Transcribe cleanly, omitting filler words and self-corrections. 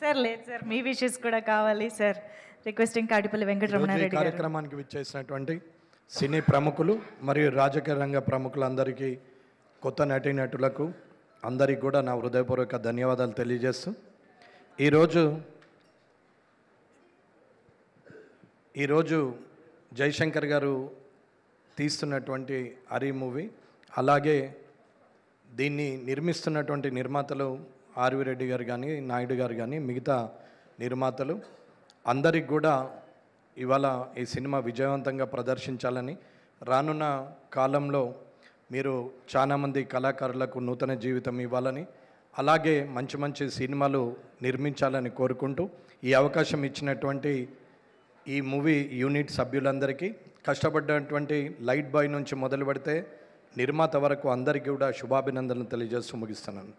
Sir లేదు sir, మీ wishes కూడా కావాలి సార్. రిక్వెస్టింగ్ కాటిపల్లి వెంకటరమణారెడ్డి గారు. కార్యక్రమానికి విచ్చేసినటువంటి సినీ ప్రముఖులు మరియు రాజకీయ రంగ ప్రముఖులందరికీ, కొత్త నటీనటులకు అందరికీ కూడా నా హృదయపూర్వక ధన్యవాదాలు తెలియజేస్తూ, ఈరోజు జయశంకర్ గారు తీస్తున్నటువంటి హరి మూవీ, అలాగే దీన్ని నిర్మిస్తున్నటువంటి నిర్మాతలు ఆర్వి రెడ్డి గారు కానీ, నాయుడు గారు కానీ, మిగతా నిర్మాతలు అందరికి కూడా ఇవాళ ఈ సినిమా విజయవంతంగా ప్రదర్శించాలని, రానున్న కాలంలో మీరు చాలామంది కళాకారులకు నూతన జీవితం ఇవ్వాలని, అలాగే మంచి మంచి సినిమాలు నిర్మించాలని కోరుకుంటూ, ఈ అవకాశం ఇచ్చినటువంటి ఈ మూవీ యూనిట్ సభ్యులందరికీ, కష్టపడ్డటువంటి లైట్ బాయ్ నుంచి మొదలు పెడితే నిర్మాత వరకు అందరికీ కూడా శుభాభినందనలు తెలియజేస్తూ ముగిస్తున్నాను.